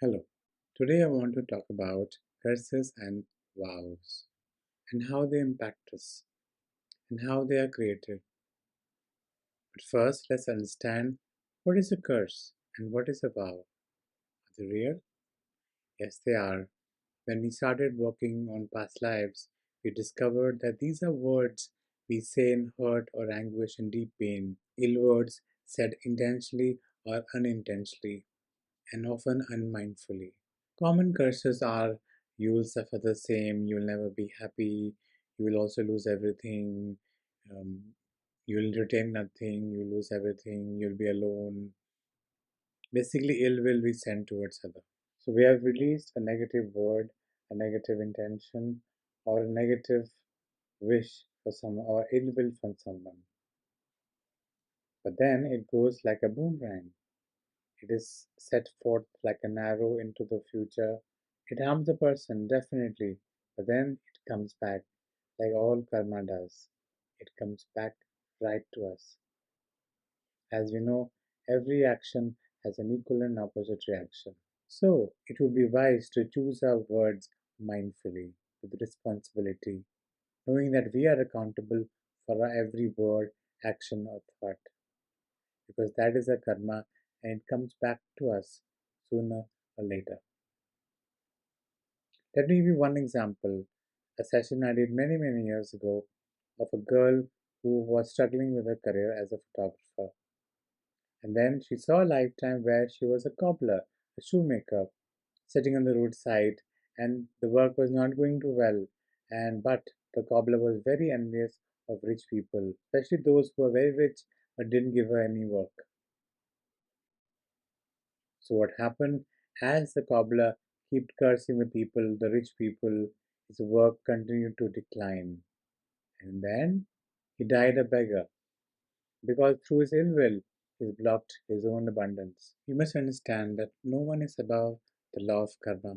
Hello. Today I want to talk about curses and vows and how they impact us and how they are created. But first, let's understand what is a curse and what is a vow. Are they real? Yes, they are. When we started working on past lives, we discovered that these are words we say in hurt or anguish and deep pain, ill words said intentionally or unintentionally, and often unmindfully. Common curses are you will suffer the same, you will never be happy, you will also lose everything, um, you will retain nothing, you lose everything, you'll be alone. Basically, ill will be sent towards other. So we have released a negative word, a negative intention, or a negative wish for someone or ill will from someone. But then it goes like a boomerang. It is set forth like an arrow into the future. It harms the person, definitely, but then it comes back, like all karma does. It comes back right to us. As we know, every action has an equal and opposite reaction. So, it would be wise to choose our words mindfully, with responsibility, knowing that we are accountable for our every word, action, or thought, because that is a karma and it comes back to us sooner or later. Let me give you one example. A session I did many, many years ago of a girl who was struggling with her career as a photographer. And then she saw a lifetime where she was a cobbler, a shoemaker, sitting on the roadside, and the work was not going too well. But the cobbler was very envious of rich people, especially those who were very rich but didn't give her any work. So what happened as the cobbler kept cursing the people, the rich people, his work continued to decline. And then he died a beggar because through his ill will he blocked his own abundance. You must understand that no one is above the law of karma.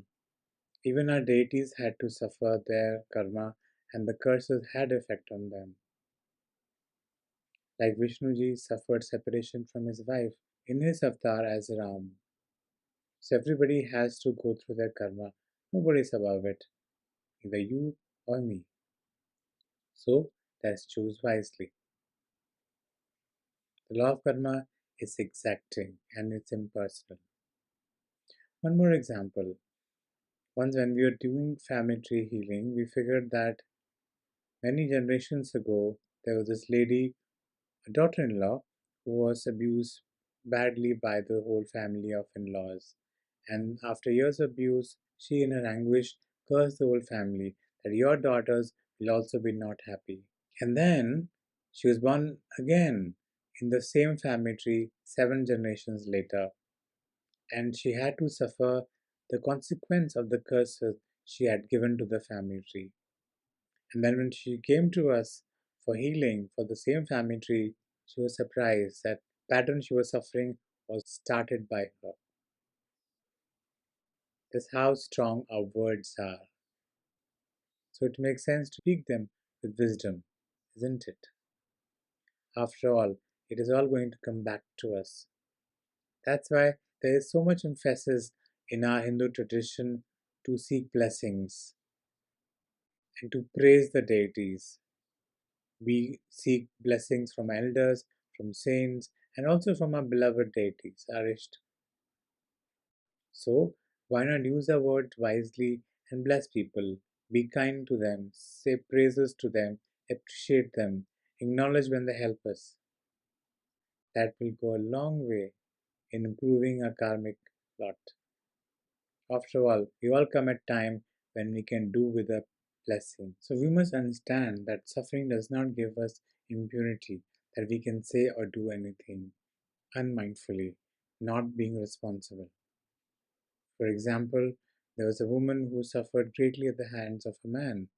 Even our deities had to suffer their karma and the curses had effect on them. Like Vishnuji suffered separation from his wife in his avatar as Ram. So everybody has to go through their karma. Nobody's above it, either you or me. So let's choose wisely. The law of karma is exacting and it's impersonal. One more example. Once, when we were doing family tree healing, we figured that many generations ago there was this lady, a daughter in law, who was abused badly by the whole family of in laws. And after years of abuse, she, in her anguish, cursed the whole family that your daughters will also be not happy. And then she was born again in the same family tree 7 generations later, and she had to suffer the consequence of the curses she had given to the family tree. And then when she came to us for healing for the same family tree, she was surprised that pattern she was suffering was started by her. That's how strong our words are. So it makes sense to speak them with wisdom, isn't it? After all, it is all going to come back to us. That's why there is so much emphasis in our Hindu tradition to seek blessings and to praise the deities. We seek blessings from elders, from saints, and also from our beloved deities, our Ishta. So, why not use our words wisely and bless people? Be kind to them, say praises to them, appreciate them, acknowledge when they help us. That will go a long way in improving our karmic lot. After all, we all come at time when we can do with a blessing. So we must understand that suffering does not give us impunity, that we can say or do anything unmindfully, not being responsible. For example, there was a woman who suffered greatly at the hands of a man,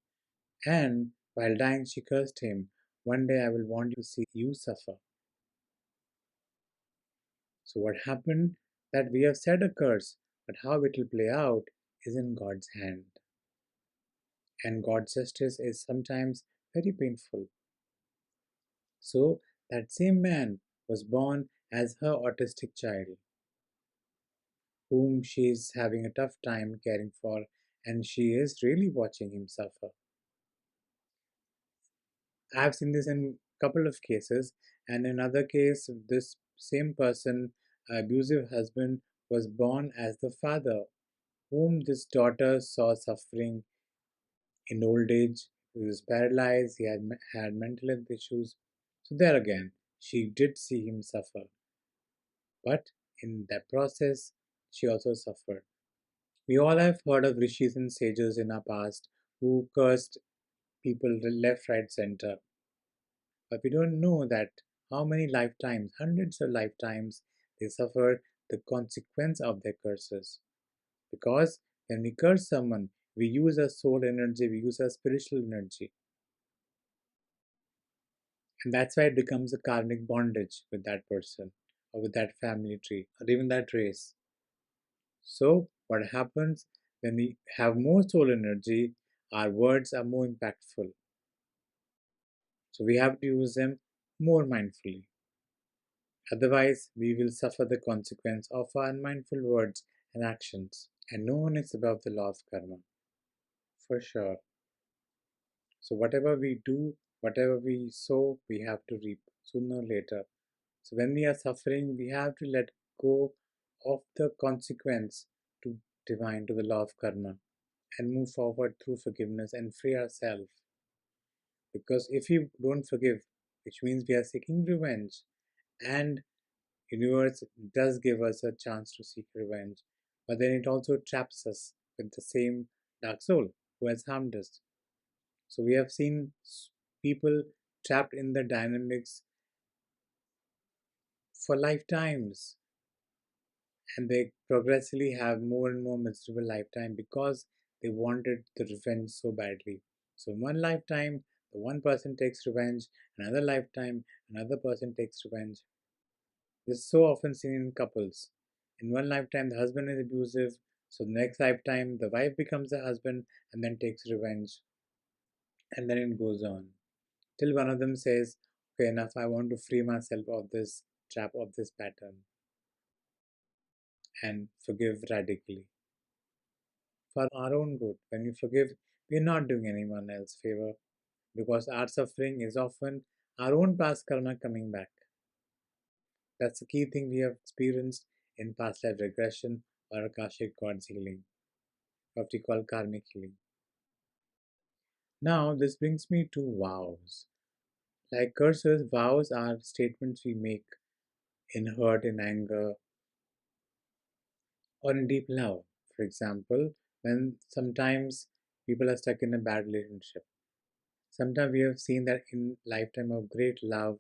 and while dying, she cursed him, "One day I will want to see you suffer." So, what happened? That we have said a curse, but how it will play out is in God's hand. And God's justice is sometimes very painful. So, that same man was born as her autistic child. whom she is having a tough time caring for, and she is really watching him suffer. I've seen this in a couple of cases, and in another case, this same person, abusive husband, was born as the father, whom this daughter saw suffering in old age. He was paralyzed, he had mental health issues. So, there again, she did see him suffer. But in that process, she also suffered. We all have heard of rishis and sages in our past who cursed people left, right, center. But we don't know that how many lifetimes, hundreds of lifetimes, they suffer the consequence of their curses. Because when we curse someone, we use our soul energy, we use our spiritual energy. And that's why it becomes a karmic bondage with that person, or with that family tree, or even that race. So, what happens when we have more soul energy, our words are more impactful. So, we have to use them more mindfully. Otherwise, we will suffer the consequence of our unmindful words and actions. And no one is above the law of karma, for sure. So, whatever we do, whatever we sow, we have to reap sooner or later. So, when we are suffering, we have to let go of the consequence to divine, to the law of karma, and move forward through forgiveness and free ourselves. Because if we don't forgive, which means we are seeking revenge, and universe does give us a chance to seek revenge, but then it also traps us with the same dark soul who has harmed us. So we have seen people trapped in the dynamics for lifetimes, and they progressively have more and more miserable lifetime because they wanted the revenge so badly. So in one lifetime, the one person takes revenge, another lifetime, another person takes revenge. This is so often seen in couples. In one lifetime, the husband is abusive, so the next lifetime, the wife becomes the husband and then takes revenge, and then it goes on. Till one of them says, okay, enough, I want to free myself of this trap, of this pattern, and forgive radically. For our own good, when we forgive, we are not doing anyone else favor because our suffering is often our own past karma coming back. That's the key thing we have experienced in past life regression or Akashic Records Healing, what we call Karmic Healing. Now, this brings me to vows. Like curses, vows are statements we make in hurt, in anger, or in deep love. For example, when sometimes people are stuck in a bad relationship. Sometimes we have seen that in lifetime of great love,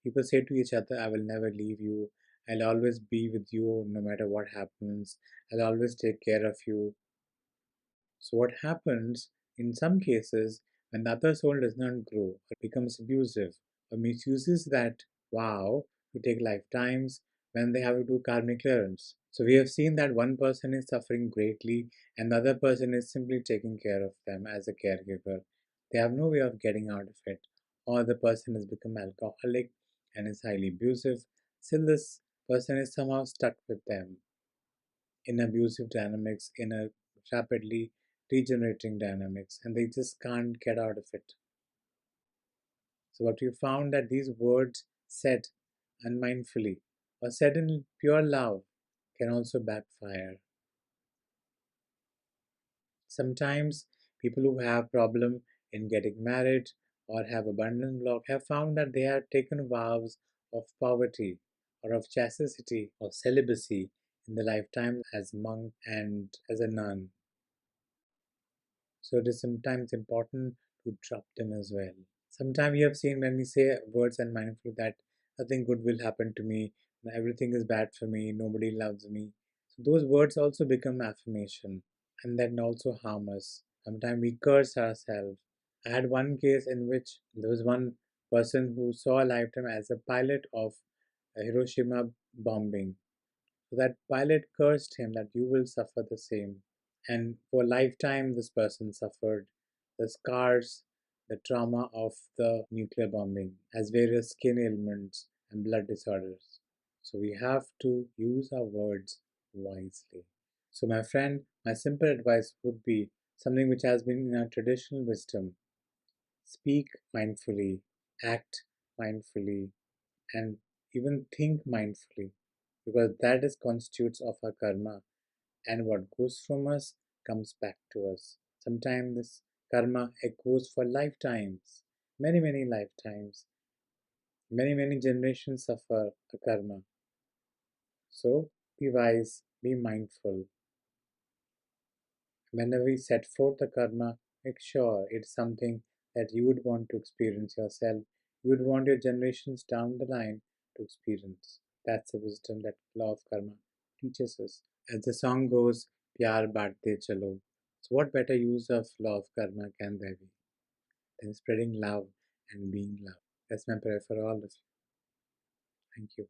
people say to each other, I will never leave you. I'll always be with you no matter what happens. I'll always take care of you. So, what happens in some cases when the other soul does not grow or becomes abusive or misuses that vow to take lifetimes when they have to do karmic clearance? So, we have seen that one person is suffering greatly and the other person is simply taking care of them as a caregiver. They have no way of getting out of it, or the person has become alcoholic and is highly abusive. Still, this person is somehow stuck with them in abusive dynamics, in a rapidly degenerating dynamics, and they just can't get out of it. So, what we found that these words said unmindfully or said in pure love can also backfire. Sometimes people who have problem in getting married or have abundance block have found that they have taken vows of poverty or of chastity or celibacy in the lifetime as monk and as a nun. So it is sometimes important to drop them as well. Sometimes you have seen when we say words and mindful that nothing good will happen to me, everything is bad for me, nobody loves me. So those words also become affirmation and then also harm us. Sometimes we curse ourselves. I had one case in which there was one person who saw a lifetime as a pilot of a Hiroshima bombing. So that pilot cursed him that you will suffer the same. And for a lifetime, this person suffered the scars, the trauma of the nuclear bombing, as various skin ailments and blood disorders. So we have to use our words wisely. So, my friend, my simple advice would be something which has been in our traditional wisdom: speak mindfully, act mindfully, and even think mindfully, because that is constitutes of our karma, and what goes from us comes back to us. Sometimes this karma echoes for lifetimes, many lifetimes, many generations of our karma. So be wise, be mindful. Whenever we set forth the karma, make sure it's something that you would want to experience yourself, you would want your generations down the line to experience. That's the wisdom that law of karma teaches us. As the song goes, Pyar Baatte Chalo. So, what better use of law of karma can there be than spreading love and being love? That's my prayer for all of you. Thank you.